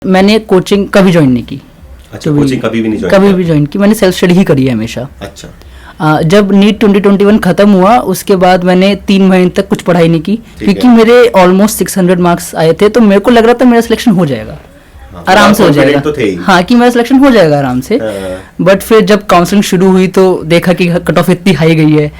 मैंने कोचिंग कभी ज्वाइन नहीं की। अच्छा, कोचिंग कभी भी नहीं ज्वाइन की। मैंने सेल्फ स्टडी ही करी है हमेशा। अच्छा। जब नीट 2021 खत्म हुआ उसके बाद मैंने 3 महीने तक कुछ पढ़ाई नहीं की क्योंकि मेरे ऑलमोस्ट 600 मार्क्स आए थे, तो मेरे को लग रहा था मेरा सिलेक्शन हो जाएगा। हाँ, आराम से हो जाएगा तो थे ही। हाँ, कि मेरा सिलेक्शन हो जाएगा आराम से। बट फिर जब काउंसलिंग शुरू हुई तो देखा कि कट ऑफ इतनी हाई गई है,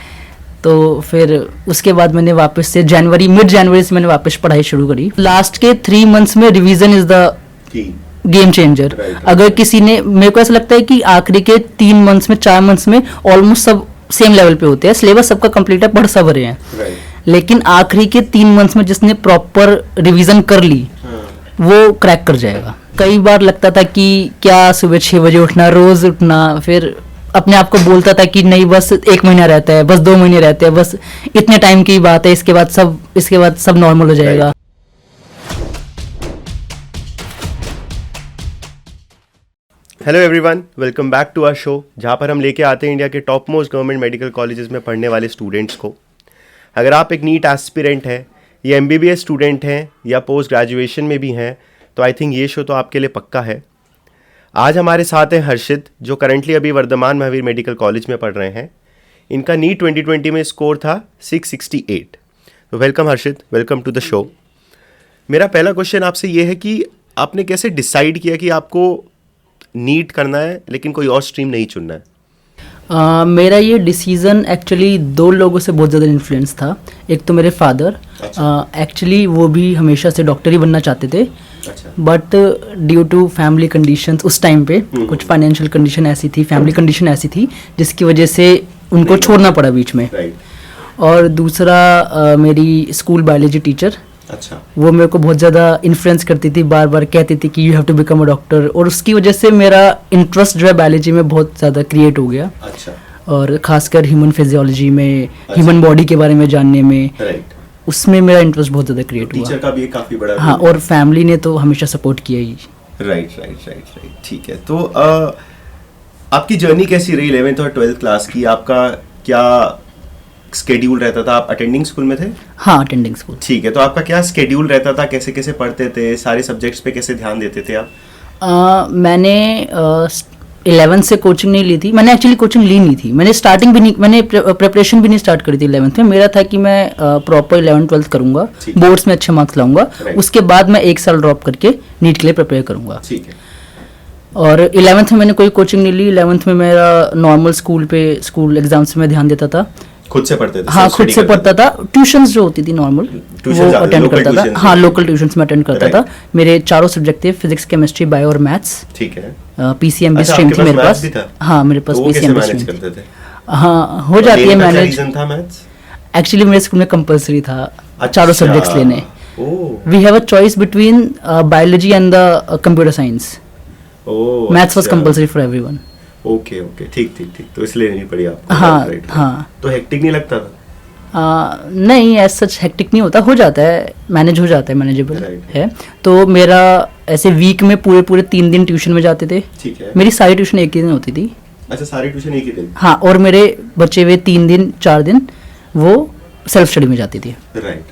तो फिर उसके बाद मैंने वापस से मिड जनवरी से मैंने वापस पढ़ाई शुरू करी। लास्ट के 3 मंथ्स में revision is the game changer. अगर किसी ने, मेरे को ऐसा लगता है कि आखिरी के 3 मंथ्स में 4 मंथ्स में ऑलमोस्ट सब सेम लेवल पे होते हैं, सिलेबस सबका कंप्लीट है, पढ़ सब रहे हैं, लेकिन आखिरी के 3 मंथ्स में जिसने प्रॉपर रिवीजन कर ली वो क्रैक कर जाएगा। कई बार लगता था कि क्या सुबह 6 बजे उठना, रोज उठना, फिर अपने आप को बोलता था कि नहीं बस 1 महीना रहता है, बस 2 महीने रहते हैं, बस इतने टाइम की बात है, इसके बाद सब नॉर्मल हो जाएगा। Hello everyone, welcome back to our show, जहाँ पर हम लेके आते हैं इंडिया के top most government medical colleges में पढ़ने वाले स्टूडेंट्स को। अगर आप एक नीट एस्पिरेंट हैं या MBBS स्टूडेंट हैं या पोस्ट ग्रेजुएशन में भी हैं, तो आई थिंक ये शो तो आपके लिए पक्का है। आज हमारे साथ हैं हर्षित, जो करंटली अभी वर्धमान महावीर मेडिकल कॉलेज में पढ़ रहे हैं। इनका नीट 2020 में स्कोर था 668। तो welcome Harshit, welcome to the show. मेरा पहला क्वेश्चन आपसे ये है कि आपने कैसे डिसाइड किया कि आपको नीट करना है लेकिन कोई और स्ट्रीम नहीं चुनना है? मेरा ये डिसीज़न एक्चुअली 2 लोगों से बहुत ज़्यादा इन्फ्लुएंस था। एक तो मेरे फादर, एक्चुअली वो भी हमेशा से डॉक्टर ही बनना चाहते थे, but due to family conditions उस टाइम पे कुछ फाइनेंशियल कंडीशन ऐसी थी, फैमिली कंडीशन ऐसी थी जिसकी वजह से उनको छोड़ना पड़ा बीच में। और दूसरा मेरी स्कूल बायोलॉजी टीचर, अच्छा, वो मेरे को बहुत ज़्यादा इन्फ्लुएंस करती थी, बार बार कहती थी कि you have to become a doctor, और उसकी वजह से मेरा इंटरेस्ट जो है बायोलॉजी में बहुत ज़्यादा क्रिएट हो गया। अच्छा। और खासकर ह्यूमन फिजियोलॉजी में, ह्यूमन बॉडी के बारे में जानने में, उसमें मेरा इंटरेस्ट बहुत ज़्यादा क्रिएट हुआ। टीचर का भी काफ़ी बड़ा। हाँ, और फैमिली ने तो हमेशा सपोर्ट किया ही। राइट, ठीक है। तो आपकी जर्नी कैसी रही 11th और 12th क्लास की? आपका क्या स्केड्यूल रहता था? आप अटेंडिंग स्कूल में थे? हाँ, अटेंडिंग स्कूल। ठीक है, तो आपका क्या स्केड्यूल रहता था? कैसे कैसे पढ़ते थे? सारे सब्जेक्ट्स पे कैसे ध्यान देते थे आप? मैंने 11th से कोचिंग नहीं ली थी। मैंने एक्चुअली कोचिंग ली नहीं थी। मैंने स्टार्टिंग भी नहीं, मैंने प्रिपरेशन भी नहीं स्टार्ट करी थी 11th में। मेरा था कि मैं प्रॉपर 11th 12th करूँगा, बोर्ड्स में अच्छे मार्क्स लाऊंगा, उसके बाद मैं 1 साल ड्रॉप करके नीट के लिए प्रिपेयर करूँगा। ठीक है। और 11th में मैंने कोई कोचिंग नहीं ली। 11th में मेरा नॉर्मल स्कूल एग्जाम्स में ध्यान देता था। खुद से पढ़ते थे? हाँ, खुद से पढ़ता था। ट्यूशंस जो होती थी नॉर्मल, वो अटेंड करता था। हाँ, लोकल ट्यूशंस में अटेंड करता था। मेरे 4 सब्जेक्ट थे, फिजिक्स, केमिस्ट्री, बायो और मैथ्स। ठीक है। PCMB स्ट्रीम थी मेरे पास। हाँ, मेरे पास PCMB स्ट्रीम करते थे। हाँ, हो जाती है मैनेज। रीजन था मैथ्स? एक्चुअली मेरे स्कूल में कंपलसरी था 4 सब्जेक्ट्स लेने। We have a choice between biology and the computer science. Maths was compulsory for everyone. Okay, ठीक। तो इसलिए नहीं पड़ी आपको? हाँ। तो हेक्टिक नहीं लगता था? नहीं, एज सच हेक्टिक नहीं होता, हो जाता है, मैनेज हो जाता है, मैनेजेबल है। तो मेरा ऐसे वीक में पूरे 3 दिन ट्यूशन में जाते थे। ठीक है। मेरी सारी ट्यूशन एक ही दिन होती थी। अच्छा, सारी ट्यूशन एक ही दिन? हाँ, और मेरे बचे हुए 3 दिन 4 दिन वो सेल्फ स्टडी में जाती थी। राइट।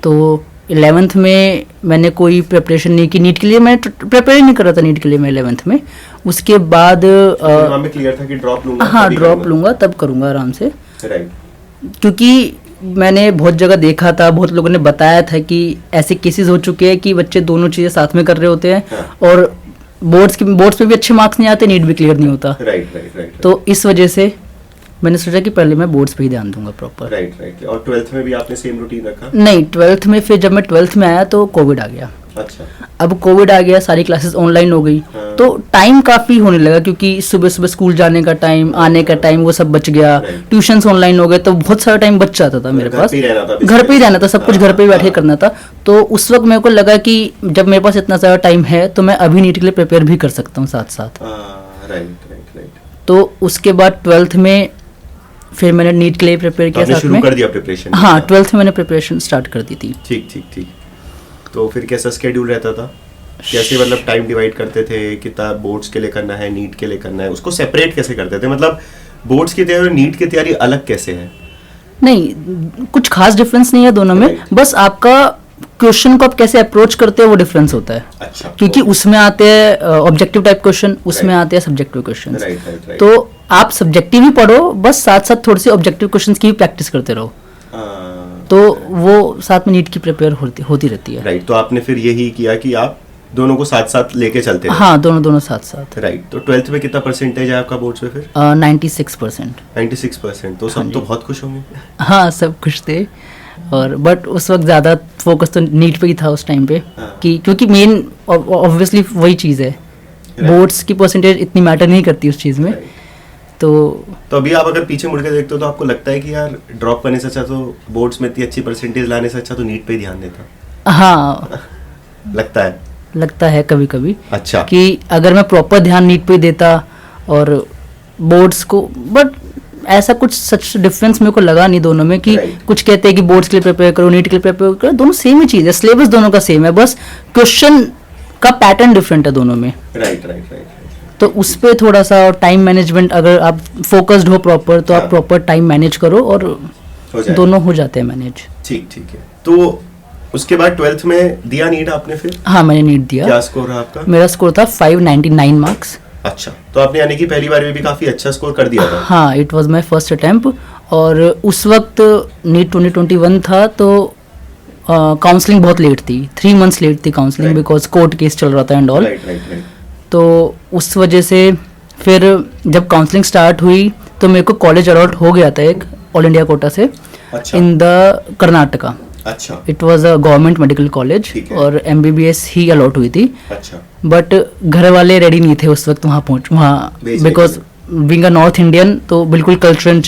तो 11th में मैंने कोई प्रिपरेशन नहीं की नीट के लिए। मैं प्रिपेयर नहीं कर रहा था नीट के लिए मैं 11th में। उसके बाद क्लियर था कि ड्रॉप लूंगा। हाँ, ड्रॉप लूंगा तब करूंगा आराम से। राइट। क्योंकि मैंने बहुत जगह देखा था, बहुत लोगों ने बताया था कि ऐसे केसेस हो चुके हैं कि बच्चे दोनों चीज़ें साथ में कर रहे होते हैं। हाँ। और बोर्ड्स पे भी अच्छे मार्क्स नहीं आते, नीट भी क्लियर नहीं होता। राइट। तो इस वजह से मैंने सोचा कि पहले मैं बोर्ड्स पे ही ध्यान दूंगा प्रॉपर। राइट। और 12th में भी आपने सेम रूटीन रखा? नहीं, 12th में फिर जब मैं 12th में आया तो कोविड आ गया। अच्छा। अब कोविड आ गया, सारी क्लासेस ऑनलाइन हो गई। हाँ। तो टाइम काफ़ी होने लगा, क्योंकि सुबह स्कूल जाने का टाइम, आने का टाइम, वो सब बच गया। ट्यूशंस ऑनलाइन हो गए, तो बहुत सारा टाइम बच जाता था मेरे पास। घर पे ही रहना था, सब कुछ घर पे ही बैठे करना था। तो उस वक्त मेरे को लगा कि जब मेरे पास इतना सारा टाइम है तो मैं अभी नीट के लिए प्रिपेयर भी कर सकता हूँ साथ साथ। राइट। तो उसके बाद 12th में फिर मैंने नीट के लिए प्रिपेयर किया साथ में। कर दिया प्रिपरेशन? हाँ, 12th में मैंने प्रिपरेशन स्टार्ट कर दी थी। ठीक। तो फिर कैसा स्केड्यूल रहता था? कैसे मतलब टाइम डिवाइड करते थे? कितना बोर्ड्स के लिए करना है, नीट के लिए करना है, उसको सेपरेट कैसे करते थे? मतलब बोर्ड्स की तैयारी और नीट की तैयारी अलग कैसे है? नहीं, कुछ खास डिफरेंस नहीं है दोनों में। बस आपका क्वेश्चन को आप कैसे अप्रोच करते हो वो डिफरेंस होता है। अच्छा, क्योंकि उसमें आते हैं ऑब्जेक्टिव टाइप क्वेश्चन, उसमें आते हैं सब्जेक्टिव क्वेश्चन। राइट। तो आप सब्जेक्टिव ही पढ़ो, बस साथ साथ थोड़ी सी ऑब्जेक्टिव क्वेश्चंस की भी प्रैक्टिस करते रहो, तो वो साथ में नीट की प्रिपेयर होती रहती है। राइट, तो आपने फिर यही किया कि आप दोनों को साथ साथ लेके चलते रहे। हाँ, दोनों साथ साथ। राइट, तो 12th में कितना परसेंटेज है आपका बोर्ड्स में फिर? 96%। 96%, तो सब तो बहुत खुश होंगे। हाँ, सब खुश थे। और बट उस वक्त ज़्यादा फोकस तो नीट पे ही था उस टाइम पे, कि क्योंकि मेन ऑब्वियसली वही चीज़ है, बोर्ड्स की परसेंटेज इतनी मैटर नहीं करती उस चीज़ में। तो अभी आप अगर पीछे मुड़ के देखते हो तो आपको लगता है कि यार ड्रॉप करने से अच्छा तो बोर्ड्स में इतनी अच्छी परसेंटेज लाने से अच्छा तो नीट पे ही ध्यान देता। हाँ, लगता है कभी कभी। अच्छा, कि अगर मैं प्रॉपर ध्यान नीट पे देता और बोर्ड्स को, बट ऐसा कुछ सच डिफरेंस मेरे को लगा नहीं दोनों में, कि कुछ कहते हैं कि बोर्ड्स के लिए प्रिपेयर करो, नीट के लिए प्रिपेयर करो, दोनों सेम ही चीज़ है, सिलेबस दोनों का सेम है, बस क्वेश्चन का पैटर्न डिफरेंट है दोनों में। राइट। तो उस पर थोड़ा सा टाइम मैनेजमेंट, अगर आप फोकस्ड हो प्रॉपर तो आप प्रॉपर टाइम मैनेज करो और दोनों हो जाते हैं मैनेज। ठीक है। तो उसके बाद 12th में दिया नीट आपने फिर? हाँ, मैंने नीट दिया। क्या स्कोर रहा आपका? मेरा स्कोर था 599 मार्क्स। अच्छा, तो आपने यानी कि पहली बार में भी काफी अच्छा स्कोर कर दिया था। हाँ, it was my first attempt. और उस वक्त नीट 2021 था, तो काउंसलिंग बहुत लेट थी, 3 मंथ्स लेट थी काउंसलिंग, बिकॉज कोर्ट केस चल रहा था एंड ऑल। तो उस वजह से फिर जब काउंसलिंग स्टार्ट हुई तो मेरे को कॉलेज अलॉट हो गया था एक ऑल इंडिया कोटा से, इन द कर्नाटका। अच्छा, it was a government medical college और MBBS ही अलॉट हुई थी। अच्छा, बट घर वाले रेडी नहीं थे उस वक्त वहाँ because being a north Indian, तो बिल्कुल कल्चरल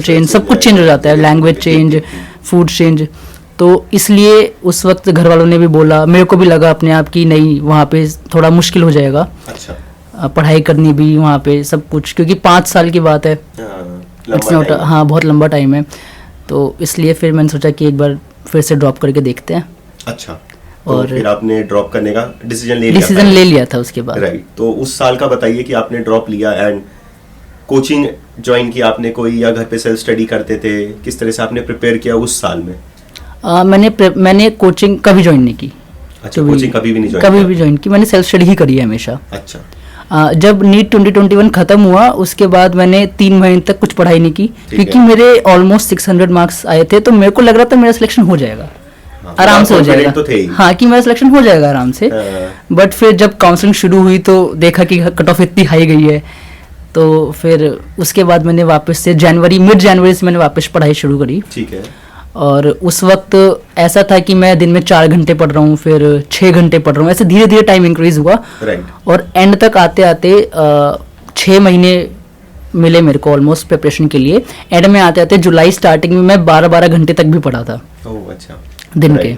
चेंज, सब कुछ चेंज हो जाता है, लैंग्वेज चेंज, फूड चेंज। तो इसलिए उस वक्त घर वालों ने भी बोला, मेरे को भी लगा अपने आप की नहीं, वहाँ पे थोड़ा मुश्किल हो जाएगा। अच्छा, पढ़ाई करनी भी वहाँ पे सब कुछ, क्योंकि 5 साल की बात है। इट्स नॉट, हाँ, बहुत लंबा टाइम है। तो इसलिए फिर मैंने सोचा कि एक बार फिर से ड्रॉप करके देखते हैं। अच्छा, तो और फिर आपने ड्रॉप करने का डिसीजन ले लिया था उसके बाद। राइट, तो उस साल का बताइए कि आपने ड्रॉप लिया एंड कोचिंग ज्वाइन की आपने कोई, या घर पे सेल्फ स्टडी करते थे, किस तरह से आपने प्रिपेयर किया उस साल में? मैंने कोचिंग कभी ज्वाइन नहीं की। अच्छा, कोचिंग कभी भी नहीं ज्वाइन की, मैंने सेल्फ स्टडी ही करी है हमेशा। अच्छा, जब नीट 2021 खत्म हुआ उसके बाद मैंने 3 महीने तक कुछ पढ़ाई नहीं की, क्योंकि मेरे ऑलमोस्ट 600 मार्क्स आए थे, तो मेरे को लग रहा था मेरा सिलेक्शन हो जाएगा, आराम से हो जाएगा। तो हाँ, कि मेरा सिलेक्शन हो जाएगा आराम से। बट फिर जब काउंसलिंग शुरू हुई तो देखा कि कट ऑफ इतनी हाई गई है, तो फिर उसके बाद मैंने वापस से मिड जनवरी से मैंने वापस पढ़ाई शुरू करी। ठीक है। और उस वक्त ऐसा था कि मैं दिन में 4 घंटे पढ़ रहा हूँ, फिर 6 घंटे पढ़ रहा हूँ, ऐसे धीरे धीरे टाइम इंक्रीज हुआ। और एंड तक आते आते 6 महीने मिले मेरे को ऑलमोस्ट प्रिपरेशन के लिए। एंड में आते आते जुलाई स्टार्टिंग में मैं 12-12 घंटे तक भी पढ़ा था। अच्छा, दिन के।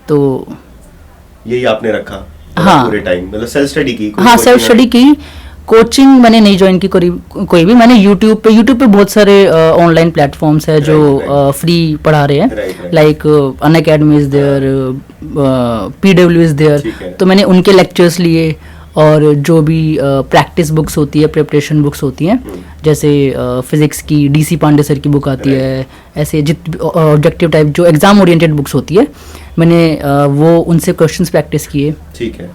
तो यही आपने रखा? हाँ, पूरे टाइम मतलब सेल्फ स्टडी की? हाँ, सेल्फ स्टडी की। कोचिंग मैंने नहीं ज्वाइन की कोई भी। मैंने यूट्यूब पे बहुत सारे ऑनलाइन प्लेटफॉर्म्स है जो फ्री पढ़ा रहे हैं, like Unacademy is there, PW is there. तो मैंने उनके लेक्चर्स लिए, और जो भी प्रैक्टिस बुक्स होती है, प्रिपरेशन बुक्स होती हैं, जैसे फिजिक्स की DC पांडे सर की बुक आती है, ऐसे ऑब्जेक्टिव टाइप जो एग्जाम ओरिएंटेड बुक्स होती है, मैंने वो उनसे क्वेश्चंस प्रैक्टिस किए। ठीक है।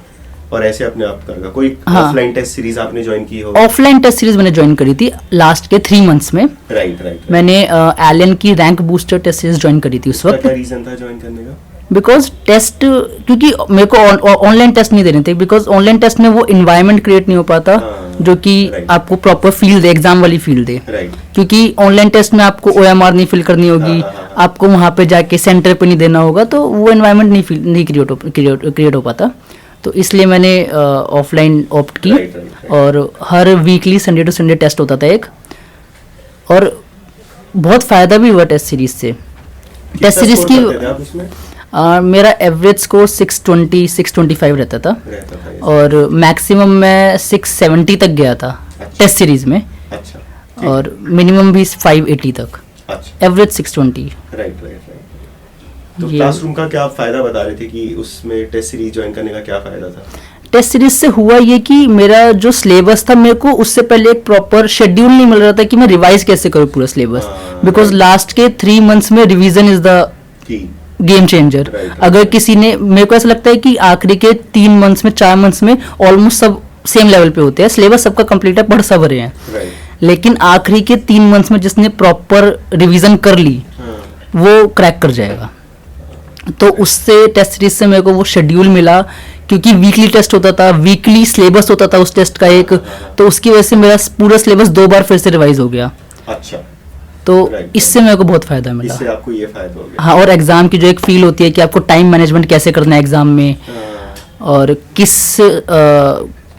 और ऐसे अपने आप का कोई ऑफलाइन टेस्ट सीरीज आपने ज्वाइन की हो? ऑफलाइन टेस्ट सीरीज मैंने ज्वाइन करी थी लास्ट के 3 मंथ्स में। राइट। मैंने एलन की rank booster test series join करी थी उस वक्त। क्या रीजन था ज्वाइन करने का? बिकॉज टेस्ट, क्योंकि मेरे को ऑनलाइन टेस्ट नहीं देने थे, बिकॉज ऑनलाइन टेस्ट में वो इन्वायरमेंट क्रिएट नहीं हो पाता जो कि आपको प्रॉपर फील दे, एग्जाम वाली फील दे। क्योंकि ऑनलाइन टेस्ट में आपको OMR नहीं फिल करनी होगी, आपको वहाँ पे जाके सेंटर पे नहीं देना होगा, तो वो इन्वायरमेंट नहीं क्रिएट हो पाता। तो इसलिए मैंने ऑफलाइन ऑप्ट की। और हर weekly Sunday to Sunday test होता था एक, और बहुत फ़ायदा भी हुआ टेस्ट सीरीज से। टेस्ट सीरीज की मेरा एवरेज स्कोर 625 रहता था, और मैक्सिमम मैं 670 तक गया था टेस्ट सीरीज में। अच्छा, और मिनिमम भी 580 तक। अच्छा, एवरेज 620। राइट। तो क्लासरूम का क्या आप फायदा बता रहे थे कि उसमें टेस्ट सीरीज ज्वाइन करने का क्या फायदा था? टेस्ट सीरीज से हुआ ये कि मेरा जो सिलेबस था, मेरे को उससे पहले एक प्रॉपर शेड्यूल नहीं मिल रहा था कि मैं रिवाइज कैसे करूँ पूरा सिलेबस, बिकॉज लास्ट के 3 मंथ्स में revision is the game changer. Right. अगर किसी ने, मेरे को ऐसा लगता है कि आखिरी के 3 मंथ्स में 4 मंथ्स में ऑलमोस्ट सब सेम लेवल पे होते हैं, सिलेबस सबका कंप्लीट है, पढ़ सब रहे हैं, राइट। लेकिन आखिरी के 3 मंथ्स में जिसने प्रॉपर रिवीजन कर ली वो क्रैक कर जाएगा। तो उससे टेस्ट सीरीज से मेरे को वो शेड्यूल मिला, क्योंकि वीकली टेस्ट होता था, वीकली सिलेबस होता था उस टेस्ट का एक, तो उसकी वजह से मेरा पूरा सिलेबस 2 बार फिर से रिवाइज हो गया। अच्छा, तो Right. इससे मेरे को बहुत फायदा मिला। इससे आपको ये फायदा हो गया। हाँ, और एग्जाम की जो एक फील होती है कि आपको टाइम मैनेजमेंट कैसे करना है एग्जाम में, हाँ, और किस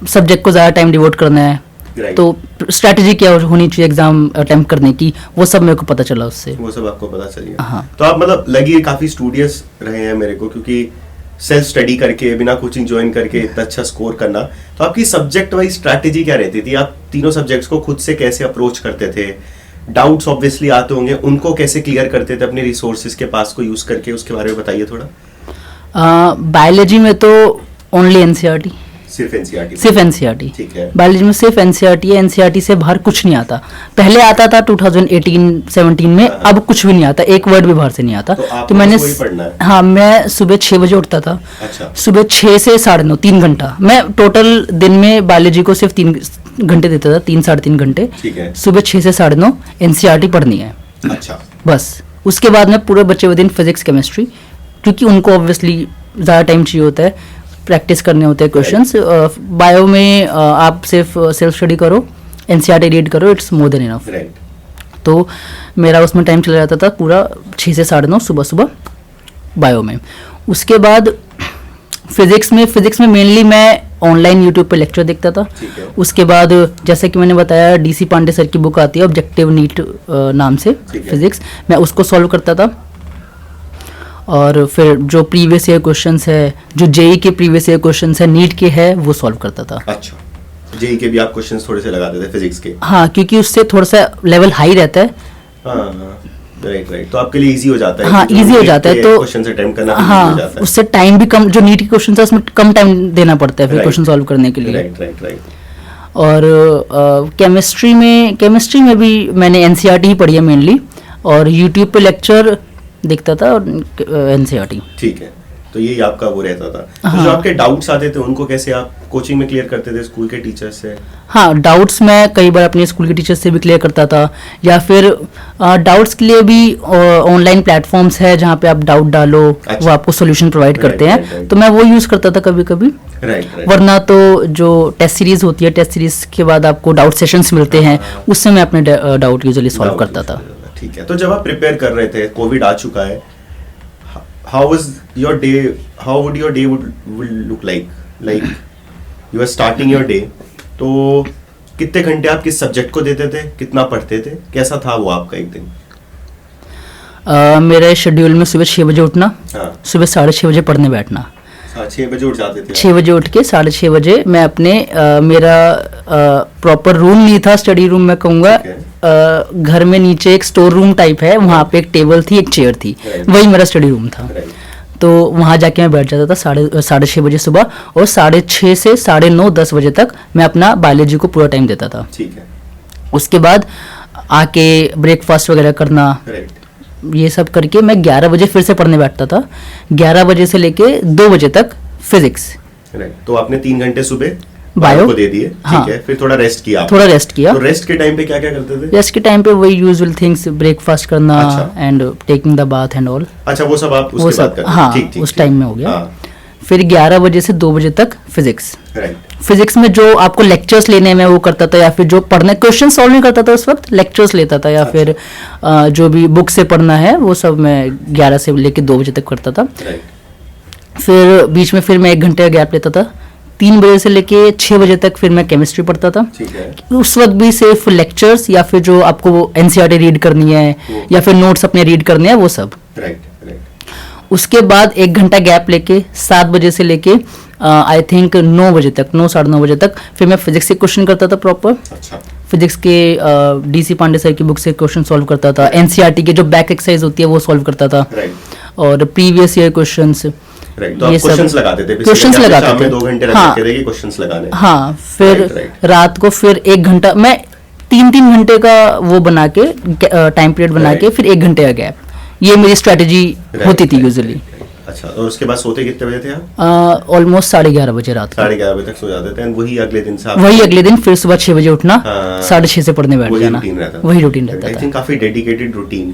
सब्जेक्ट को ज़्यादा टाइम डिवोट करना है, Right. तो स्ट्रैटेजी क्या होनी चाहिए एग्जाम अटेम्प्ट करने की, वो सब मेरे को पता चला उससे। वो सब आपको पता चल गया। हाँ। तो आप मतलब लगी काफी स्टूडियस रहे हैं मेरे को, क्योंकि सेल्फ स्टडी करके बिना कोचिंग ज्वाइन करके इतना अच्छा स्कोर करना। तो आपकी सब्जेक्ट वाइज स्ट्रैटेजी क्या रहती थी? आप तीनों सब्जेक्ट्स को खुद से कैसे अप्रोच करते थे? डाउट्स ऑब्वियसली आते होंगे, उनको कैसे क्लियर करते थे अपने रिसोर्सेज के पास को यूज करके? उसके बारे में बताइए थोड़ा। बायोलॉजी में तो ओनली एनसीईआरटी, सिर्फ एनसीईआरटी? सिर्फ एनसीईआरटी। ठीक है। बायोलॉजी में सिर्फ एनसीईआरटी है, एनसीईआरटी से बाहर कुछ नहीं आता। पहले आता था 2018-17 में, हाँ। अब कुछ भी नहीं आता, एक वर्ड भी बाहर से नहीं आता। तो आपको तो मैंने बस वही पढ़ना है? हाँ, मैं सुबह 6 बजे उठता था। अच्छा। सुबह 6 से 9:30, 3 घंटा। मैं टोटल दिन में बायोलॉजी को सिर्फ 3 घंटे देता था, 3-3.5 घंटे। ठीक है। सुबह 6 से 9:30 एनसीईआरटी पढ़नी है अच्छा। बस। उसके बाद में पूरे बचे हुए दिन फिजिक्स केमिस्ट्री, क्योंकि उनको ऑब्वियसली ज़्यादा टाइम चाहिए होता है, प्रैक्टिस करने होते हैं क्वेश्चंस। बायो में आप सिर्फ सेल्फ स्टडी करो, एनसीईआरटी रीड करो, it's more than enough. Right. तो मेरा उसमें टाइम चला जाता था पूरा 6 से 9:30 सुबह सुबह बायो में। उसके बाद फिजिक्स में मेनली मैं ऑनलाइन यूट्यूब पे लेक्चर देखता था। ठीक है। उसके बाद जैसे कि मैंने बताया, डीसी पांडे सर की बुक आती है ऑब्जेक्टिव नीट नाम से, ठीक है। फिजिक्स, मैं उसको सॉल्व करता था। और फिर जो प्रीवियस ईयर क्वेश्चंस है, जो जेई के प्रीवियस ईयर क्वेश्चंस है, नीट के है, वो सॉल्व करता था। अच्छा, जेई के भी आप क्वेश्चंस थोड़े से लगाते थे फिजिक्स के? हाँ, क्योंकि उससे थोड़ा सा लेवल हाई रहता है। हाँ, राइट। तो आपके लिए इजी हो जाता है? हाँ, इजी हो जाता है। तो क्वेश्चन अटेम्प्ट करना भी easy हो हाँ, जाता है। उससे टाइम भी कम, जो नीट के क्वेश्चन है उसमें कम टाइम देना पड़ता है फिर Right. क्वेश्चन सॉल्व करने के लिए। राइट। और केमिस्ट्री में भी मैंने एनसीईआरटी ही पढ़ी है मेनली, और यूट्यूब पे लेक्चर देखता था और एनसीईआरटी। ठीक है। तो यही आपका वो रहता था। तो हाँ। जो आपके डाउट्स आते थे उनको कैसे आप कोचिंग में क्लियर करते थे स्कूल के टीचर्स से? हाँ, डाउट्स मैं कई बार अपने स्कूल के टीचर से भी क्लियर करता था, या फिर डाउट्स के लिए भी ऑनलाइन प्लेटफॉर्म्स है जहाँ पे आप डाउट डालो, अच्छा। वो आपको सोल्यूशन प्रोवाइड Right, करते हैं। right. तो मैं वो यूज़ करता था कभी कभी। राइट। वरना तो जो टेस्ट सीरीज होती है, टेस्ट सीरीज के बाद आपको डाउट सेशंस मिलते हैं, उससे मैं अपने डाउट यूजुअली सॉल्व करता था। ठीक है। तो जब आप प्रिपेयर कर रहे थे, कोविड आ चुका है, how was your day? How would your day would look like you are starting your day, तो कितने घंटे आप किस सब्जेक्ट को देते थे, कितना पढ़ते थे, कैसा था वो आपका एक दिन? मेरे शेड्यूल में सुबह 6 बजे उठना, हाँ। सुबह 6:30 बजे पढ़ने बैठना, 6 बजे उठ जाते थे? 6 बजे उठ के 6:30 बजे मैं अपने मेरा प्रॉपर रूम नहीं था, स्टडी रूम मैं कहूँगा, ठीक घर में नीचे एक स्टोर रूम टाइप है, वहाँ पे एक टेबल थी, एक चेयर थी, Right. वही मेरा स्टडी रूम था। राइट। तो वहाँ जाके मैं बैठ जाता था 6:30 बजे सुबह, और 6:30 से 9:30 10 बजे तक मैं अपना बायोलॉजी को पूरा टाइम देता था। ठीक है। उसके बाद आके ब्रेकफास्ट वगैरह करना, राइट। ये सब करके मैं 11 बजे फिर से पढ़ने बैठता था। 11 बजे से लेके 2 बजे तक फिजिक्स। राइट। तो आपने 3 घंटे सुबह बायो को दे दिए। हाँ। ठीक है। फिर थोड़ा रेस्ट किया आपने? थोड़ा रेस्ट किया। तो रेस्ट के टाइम पे क्या क्या करते थे? रेस्ट के टाइम पे वही यूजुअल थिंग्स, ब्रेकफास्ट करना अच्छा। And taking the bath and all, अच्छा, वो सब आप वो उसके बाद सब करते? हाँ, ठीक, ठीक, उस ठीक। टाइम में हो गया। हाँ। फिर 11 बजे से 2 बजे तक फिजिक्स। राइट। फिजिक्स में जो आपको लेक्चर्स लेने में वो करता था, या फिर जो पढ़ने क्वेश्चन सॉल्व नहीं करता था उस वक्त, लेक्चर्स लेता था, या फिर जो भी बुक से पढ़ना है वो सब मैं 11 से लेके 2 बजे तक करता था। राइट। फिर बीच में फिर मैं 1 घंटे का गैप लेता था। 3 बजे से लेके 6 बजे तक फिर मैं केमिस्ट्री पढ़ता था। ठीक है। उस वक्त भी सिर्फ लेक्चर्स, या फिर जो आपको एनसीईआरटी रीड करनी है, या फिर नोट्स अपने रीड करने हैं, वो सब। राइट। उसके बाद 1 घंटा गैप लेके 7 बजे से लेके आई थिंक 9 बजे तक, 9 साढ़े 9 बजे तक फिर मैं फिजिक्स के क्वेश्चन करता था प्रॉपर। अच्छा। फिजिक्स के डीसी पांडे सर की बुक से क्वेश्चन सॉल्व करता था। एनसीईआरटी के जो बैक एक्सरसाइज होती है वो सॉल्व करता था, राइट। और प्रीवियस ईयर क्वेश्चंस। राइट। तो आप ये सब क्वेश्चंस लगाते थे? क्वेश्चंस लगाते थे। 2 घंटे रख हाँ। के थे कि क्वेश्चंस लगाने? हाँ, फिर Right. रात को फिर 1 घंटा, मैं 3-3 घंटे का वो बना के टाइम पीरियड बना के, Right. फिर 1 घंटे का गैप, ये मेरी स्ट्रैटेजी होती थी यूजुअली। अच्छा, और उसके बाद सोते कितने बजे थे आप? ऑलमोस्ट 11:30 बजे रात को। 11:30 बजे तक सो जाते थे, and वही अगले दिन से वही अगले दिन फिर सुबह 6 बजे उठना, हाँ। 6:30 से पढ़ने बैठ वही जाना, रूटीन रहता वही रूटीन रहता आई था। थिंक काफी डेडिकेटेड रूटीन।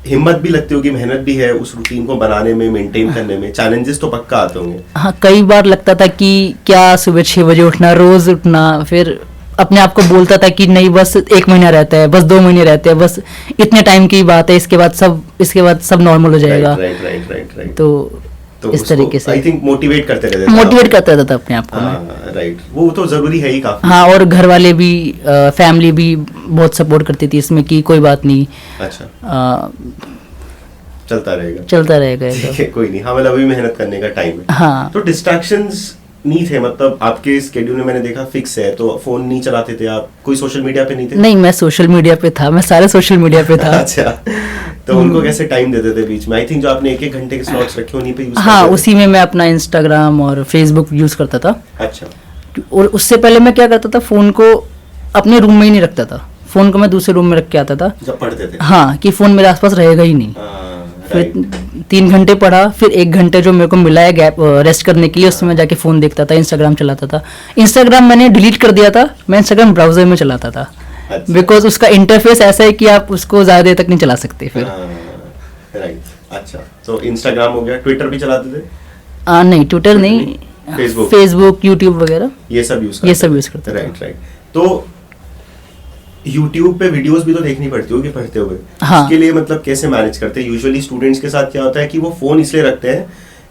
हिम्मत भी लगती होगी, मेहनत भी है उस रूटीन को बनाने में, मेंटेन करने में, चैलेंजेस तो पक्का आते होंगे। हाँ, कई बार लगता था कि क्या सुबह 6 बजे उठना, रोज उठना, फिर अपने आप को बोलता था कि नहीं बस 1 महीना रहता है, बस 2 महीने रहते हैं, बस इतने टाइम की बात है, इसके बाद सब नॉर्मल हो जाएगा। राइट। तो इस तरीके से आई थिंक मोटिवेट करते रहते थे, मोटिवेट करता रहता था अपने आप को मैं। हाँ राइट, वो तो जरूरी है ही काफी। हाँ, और घर वाले भी, फैमिली भी बहुत सपोर्ट करती थी इसमें कि कोई बात नहीं, अच्छा चलता रहेगा ये तो। ठीक है, कोई नहीं। हाँ, मतलब अभी मेहनत करने का टाइम है। हाँ, तो डिस्ट्रैक्शंस नहीं थे, मतलब आपके स्केड्यूल में मैंने देखा फिक्स है, तो फोन नहीं चलाते थे आप, कोई सोशल मीडिया पे नहीं थे? नहीं, मैं सोशल मीडिया पे था, मैं सारे सोशल मीडिया पे था। अच्छा, तो उनको कैसे टाइम देते थे बीच में? आई थिंक जो आपने 1-1 घंटे के स्लॉट्स रखे उन्हीं पे यूज हाँ, करते थे? उसी में मैं अपना इंस्टाग्राम और फेसबुक यूज करता था। अच्छा, और उससे पहले मैं क्या करता था, फोन को अपने रूम में ही नहीं रखता था, फोन को मैं दूसरे रूम में रख के आता था। जब पढ़ते थे? हाँ, कि फोन मेरे आसपास रहेगा ही नहीं। फिर राइट। 3 घंटे पढ़ा, फिर 1 घंटे जो मेरे को मिला है गैप रेस्ट करने के लिए, उसमें मैं जाके फोन देखता था, इंस्टाग्राम चलाता था। इंस्टाग्राम मैंने डिलीट कर दिया था, मैं इंस्टाग्राम ब्राउजर में चलाता था, अच्छा। बिकॉज उसका इंटरफेस ऐसा है कि आप उसको ज्यादा देर तक नहीं चला सकते फिर। राइट, अच्छा, तो इंस्टाग्राम हो गया, ट्विटर भी चलाते थे? नहीं, ट्विटर नहीं, फेसबुक, यूट्यूब वगैरह ये सब यूज करते थे। राइट। तो YouTube पे वीडियोस भी तो देखनी पड़ती होगी पढ़ते हुए। हाँ। इसके लिए मतलब कैसे मैनेज करते हैं? यूजुअली स्टूडेंट्स के साथ क्या होता है कि वो फोन इसलिए रखते हैं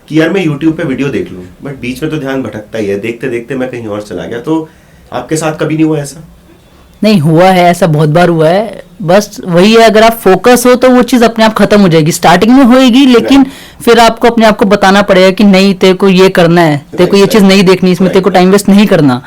कि यार मैं YouTube पे वीडियो देख लूं, बट बीच में तो ध्यान भटकता ही है, देखते देखते मैं कहीं और चला गया। तो आपके साथ कभी नहीं हुआ ऐसा? नहीं हुआ है, ऐसा बहुत बार हुआ है। बस वही है, अगर आप फोकस हो तो वो चीज अपने आप खत्म हो जाएगी, स्टार्टिंग में होएगी, लेकिन फिर आपको अपने आप को बताना पड़ेगा कि नहीं, तेरे को ये करना है, तेरे को ये चीज नहीं देखनी, इसमें तेरे को टाइम वेस्ट नहीं करना।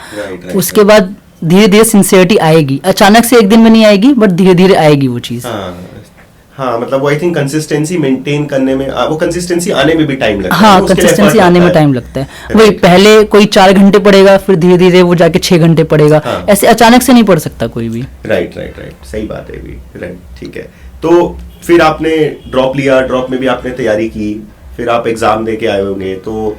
उसके बाद धीरे धीरे सिंसियरिटी आएगी, अचानक से एक दिन में नहीं आएगी, बट धीरे धीरे आएगी वो चीज। हाँ, मतलब वो आई थिंक कंसिस्टेंसी मेंटेन करने में, वो कंसिस्टेंसी आने में भी टाइम लगता है। हाँ, कंसिस्टेंसी आने में टाइम लगता है। वही पहले कोई 4 घंटे पढ़ेगा, फिर धीरे धीरे वो जाके 6 घंटे पढ़ेगा। हाँ। ऐसे अचानक से नहीं पढ़ सकता कोई भी। राइट, सही बात है भी। राइट, ठीक है। तो फिर आपने ड्रॉप लिया, ड्रॉप में भी आपने तैयारी की, फिर आप एग्जाम दे के आए होंगे। तो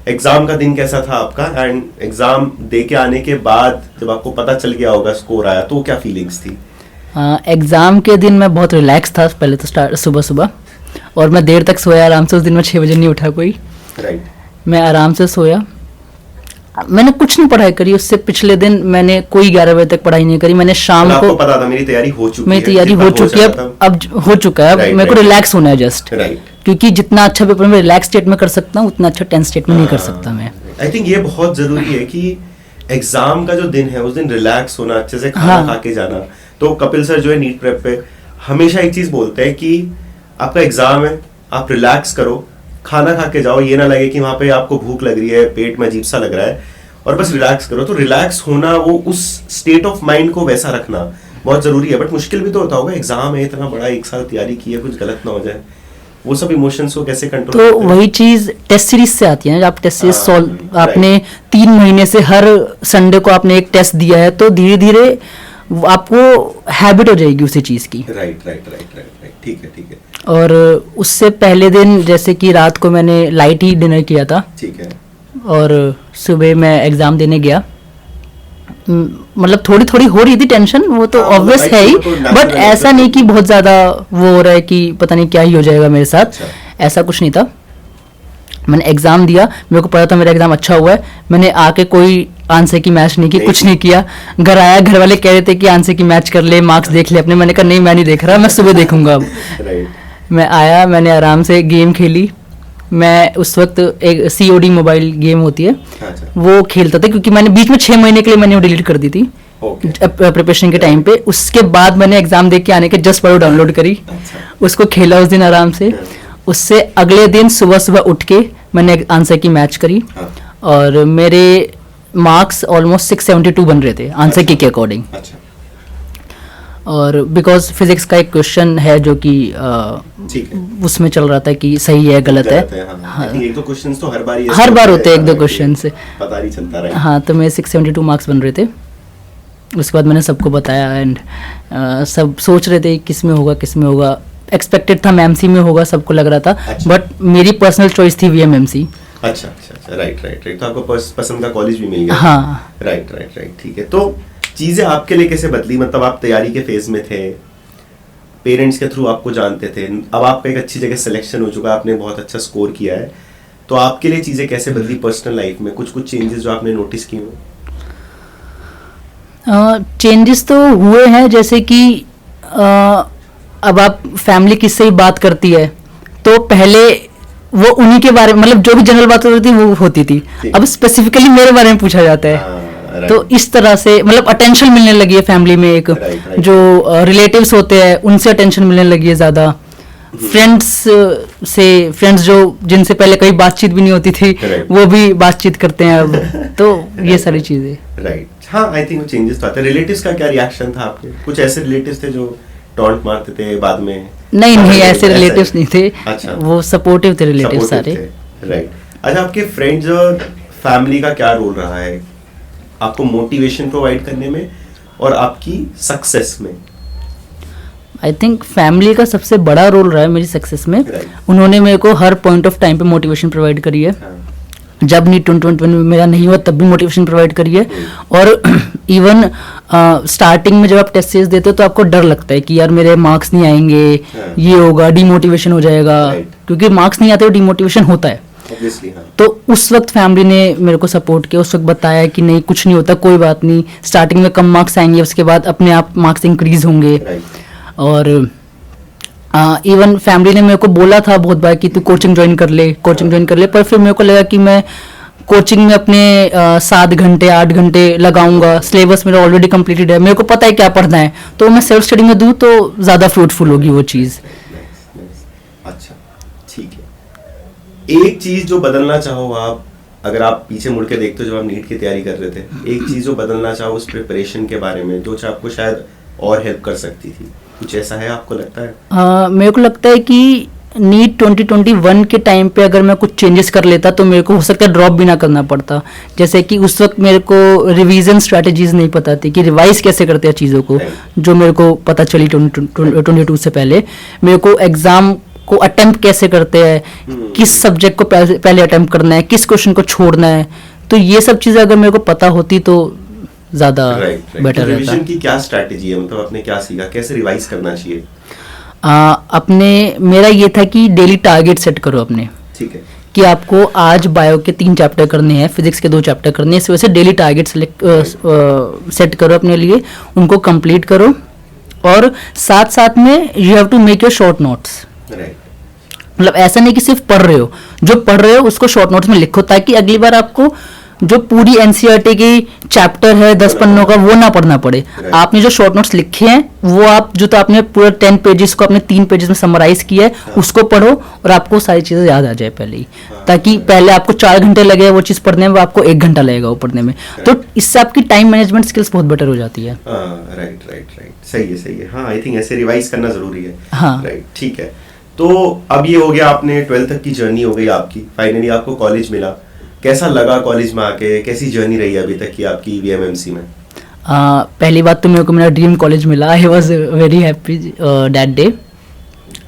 एग्जाम का दिन कैसा था आपका? एंड एग्जाम दे के आने के बाद जब आपको पता चल गया होगा, स्कोर आया, तो क्या फीलिंग्स थी? एग्जाम के दिन मैं बहुत रिलैक्स था, पहले तो स्टार्ट सुबह, और मैं देर तक सोया आराम से। उस दिन मैं 6 बजे नहीं उठा कोई। राइट। मैं आराम से सोया, मैंने कुछ नहीं पढ़ाई करी। उससे पिछले दिन मैंने कोई 11 बजे तक पढ़ाई नहीं करी। मैंने शाम को, आपको पता था मेरी तैयारी हो चुकी है, मेरी तैयारी हो चुकी है, अब हो चुका है, अब मेरे को रिलैक्स होना है जस्ट। क्योंकि जितना अच्छा पेपर मैं रिलैक्स स्टेट में कर सकता हूँ, उतना अच्छा टेंस स्टेट में नहीं कर सकता मैं। आई थिंक ये बहुत जरूरी है कि एग्जाम का जो दिन है उस दिन रिलैक्स होना, अच्छे से खाना खा के जाना। तो कपिल सर जो है नीट प्रेप पे हमेशा एक चीज बोलते हैं कि आपका एग्जाम है, आप रिलैक्स करो, खाना खा के जाओ, ये ना लगे कि वहां पे आपको भूख लग रही है, पेट में अजीब सा लग रहा है, और बस रिलैक्स करो। तो रिलैक्स होना, वो उस स्टेट ऑफ माइंड को वैसा रखना बहुत जरूरी है। बट मुश्किल भी तो होता होगा, एग्जाम है, इतना बड़ा 1 साल तैयारी की है, कुछ गलत ना हो जाए, वो सब इमोशंस को कैसे कंट्रोल? तो वही चीज टेस्ट सीरीज से आती है ना, आप टेस्ट सीरीज सॉल्व, आपने 3 महीने से हर संडे को आपने एक टेस्ट दिया है, तो धीरे धीरे आपको हैबिट हो जाएगी उसी चीज की। राइट, ठीक है। और उससे पहले दिन जैसे कि रात को मैंने लाइट ही डिनर किया था, ठीक है, और सुबह मैं एग्जाम देने गया। मतलब थोड़ी थोड़ी हो रही थी टेंशन, वो तो ऑब्वियस है ही, बट ऐसा नहीं कि बहुत ज्यादा वो हो रहा है कि पता नहीं क्या ही हो जाएगा मेरे साथ। अच्छा। ऐसा कुछ नहीं था। मैंने एग्जाम दिया, मेरे को पता था मेरा एग्जाम अच्छा हुआ है। मैंने आके कोई आंसर की मैच नहीं की, कुछ नहीं किया। घर आया, घर वाले कह रहे थे कि आंसर की मैच कर ले, मार्क्स देख ले अपने। मैंने कहा नहीं, मैं नहीं देख रहा, मैं सुबह देखूंगा अब। मैं आया, मैंने आराम से गेम खेली। मैं उस वक्त एक COD मोबाइल गेम होती है, अच्छा। वो खेलता था, क्योंकि मैंने बीच में 6 महीने के लिए मैंने वो डिलीट कर दी थी प्रिपरेशन के टाइम पे। उसके बाद मैंने एग्जाम दे के आने के जस्ट पढ़ो डाउनलोड करी, उसको खेला उस दिन आराम से। उससे अगले दिन सुबह सुबह उठ के मैंने आंसर की मैच करी, और मेरे मार्क्स ऑलमोस्ट 672 बन रहे थे आंसर की के अकॉर्डिंग। और बिकॉज फिजिक्स का एक क्वेश्चन है जो कि उसमें चल रहा था कि सही है गलत है। हाँ। एक दो क्वेश्चंस तो हर बार होते हैं, 1-2 क्वेश्चन से पता नहीं चलता रहा। हाँ, तो मेरे 672 मार्क्स बन रहे थे। उसके बाद मैंने सबको बताया, एंड सब सोच रहे थे किस में होगा। एक्सपेक्टेड था एमएमसी में होगा, सबको लग रहा था, अच्छा। बट मेरी पर्सनल चॉइस थी वीएमएमसी। अच्छा अच्छा अच्छा, राइट राइट राइट। तो आपको पसंद का कॉलेज भी मिल गया। हाँ राइट राइट राइट, ठीक है। तो चीजें आपके लिए कैसे बदली, मतलब आप तैयारी के फेज में थे, पेरेंट्स के थ्रू आपको जानते थे, अब आपका एक अच्छी जगह सिलेक्शन हो चुका है, आपने बहुत अच्छा स्कोर किया है, तो आपके लिए चीजें कैसे बदली पर्सनल लाइफ में, कुछ कुछ चेंजेस जो आपने नोटिस किए हो? चेंजेस तो हुए हैं, जैसे कि अब आप फैमिली किससे ही बात करती है तो पहले वो उन्हीं के बारे में, मतलब जो भी जनरल बात होती थी वो होती थी, अब स्पेसिफिकली मेरे बारे में पूछा जाता है। हाँ, तो इस तरह से मतलब अटेंशन मिलने लगी है फैमिली में, एक right. जो रिलेटिव्स होते हैं उनसे अटेंशन मिलने लगी है ज़्यादा, फ्रेंड्स जो जिनसे पहले कभी बातचीत भी नहीं होती थी Right. वो भी बातचीत करते हैं अब, तो ये सारी चीज़ें। राइट, हाँ आई थिंक चेंजेस तो आते हैं। रिलेटिव्स का क्या रिएक्शन था आपके? कुछ ऐसे रिलेटिव्स थे जो टॉन्ट मारते थे बाद में? नहीं ऐसे रिलेटिव्स नहीं थे। अच्छा, वो सपोर्टिव थे रिलेटिव सारे। राइट। अच्छा, आपके फ्रेंड्स और फैमिली का क्या रोल रहा है आपको मोटिवेशन प्रोवाइड करने में और आपकी सक्सेस में? आई थिंक फैमिली का सबसे बड़ा रोल रहा है मेरी सक्सेस में। Right. उन्होंने मेरे को हर पॉइंट ऑफ टाइम पे मोटिवेशन प्रोवाइड करी है। हाँ, जब नीट 2021 में मेरा नहीं हुआ तब भी मोटिवेशन प्रोवाइड करी है। और इवन स्टार्टिंग में जब आप टेस्ट सीरीज देते हो तो आपको डर लगता है कि यार मेरे मार्क्स नहीं आएंगे, हाँ। ये होगा, डिमोटिवेशन हो जाएगा, Right. क्योंकि मार्क्स नहीं आते तो डिमोटिवेशन होता है। obviously, हाँ। तो उस वक्त फैमिली ने मेरे को सपोर्ट किया, उस वक्त बताया कि नहीं कुछ नहीं होता, कोई बात नहीं, स्टार्टिंग में कम मार्क्स आएंगे, उसके बाद अपने आप मार्क्स इंक्रीज होंगे। Right. और इवन फैमिली ने मेरे को बोला था बहुत बार कि तू कोचिंग ज्वाइन कर ले, पर फिर मेरे को लगा कि मैं कोचिंग में अपने 7 घंटे 8 घंटे लगाऊंगा, सिलेबस मेरा ऑलरेडी कंप्लीटेड है, मेरे को पता है क्या पढ़ना है, तो मैं सेल्फ स्टडी में दूँ तो ज़्यादा फ्रूटफुल होगी वो चीज़। अच्छा, ठीक है। एक चीज जो बदलना चाहो आप, अगर आप पीछे मुड़ के देखते हो जब आप नीट की तैयारी कर रहे थे, एक चीज जो बदलना चाहो उस प्रिपरेशन के बारे में जो आपको शायद और हेल्प कर सकती थी, कुछ ऐसा है आपको लगता है? मेरे को लगता है कि नीट 2021 के टाइम पे अगर मैं कुछ चेंजेस कर लेता तो मेरे को हो सकता है ड्रॉप भी ना करना पड़ता। जैसे कि उस वक्त मेरे को रिवीजन स्ट्रैटेजीज नहीं पता थी कि रिवाइज कैसे करते हैं चीज़ों को, जो मेरे को पता चली 2022 से पहले। मेरे को एग्ज़ाम को अटेम्प्ट कैसे करते हैं, किस सब्जेक्ट को पहले अटेम्प्ट करना है, किस क्वेश्चन को छोड़ना है, तो ये सब चीज़ें अगर मेरे को पता होती तो ज़्यादा बेटर रहता। रिवीजन की क्या स्ट्रैटेजी है, मतलब आपने क्या सीखा, कैसे रिवाइज करना चाहिए? मेरा ये था कि डेली टारगेट सेट करो अपने, ठीक है, कि आपको आज बायो के 3 चैप्टर करने हैं, फिजिक्स के 2 चैप्टर करने हैं, इस वजह से डेली टारगेट सेट करो अपने लिए, उनको कंप्लीट करो, और साथ साथ में you have to make your short notes. मतलब ऐसा नहीं कि सिर्फ पढ़ रहे हो, जो पढ़ रहे हो उसको शॉर्ट नोट्स में लिखो, ताकि अगली बार आपको जो पूरी एनसीईआरटी की चैप्टर है 10 पन्नों का वो ना पढ़ना पड़े। आपने जो शॉर्ट नोट्स लिखे हैं वो आप जो तो आपने पूरा 10 पेजेस को अपने 3 पेजेस में समराइज किया है उसको पढ़ो, और आपको सारी चीज़ें याद आ जाए पहले ही, ताकि पहले आपको 4 घंटे लगे वो चीज़ पढ़ने में, वो आपको 1 घंटा लगेगा वो पढ़ने में, तो इससे आपकी टाइम मैनेजमेंट स्किल्स बहुत बेटर हो जाती है। राइट, सही है। हाँ, आई थिंक ऐसे रिवाइज करना जरूरी है। हाँ, राइट, ठीक है। तो अब ये हो गया, आपने 12th तक की जर्नी हो गई आपकी, फाइनली आपको कॉलेज मिला, कैसा लगा कॉलेज में आके, कैसी जर्नी रही अभी तक की आपकी वीएमएमसी में? पहली बात तो मेरे को मेरा ड्रीम कॉलेज मिला, I was very happy that day,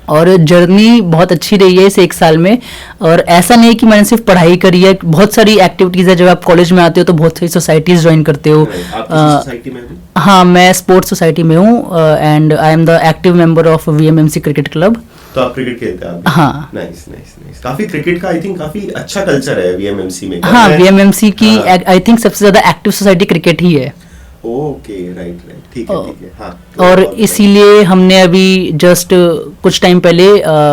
और जर्नी बहुत अच्छी रही है इस 1 साल में। और ऐसा नहीं कि मैंने सिर्फ पढ़ाई करी है, बहुत सारी एक्टिविटीज़ है। जब आप कॉलेज में आते हो तो बहुत सारी सोसाइटीज़ ज्वाइन करते हो। सोसाइटी में? हाँ, मैं स्पोर्ट्स सोसाइटी में हूँ, and I am the active member of VMMC cricket club. तो आप क्रिकेट खेलते हैं? हाँ, नाइस। काफी क्रिकेट का आई थिंक काफी अच्छा कल्चर है वीएमएमसी में। हाँ, वीएमएमसी की आई थिंक सबसे ज्यादा एक्टिव सोसाइटी क्रिकेट ही है। ओके, राइट, ठीक है। हाँ, और इसीलिए हमने अभी जस्ट कुछ टाइम पहले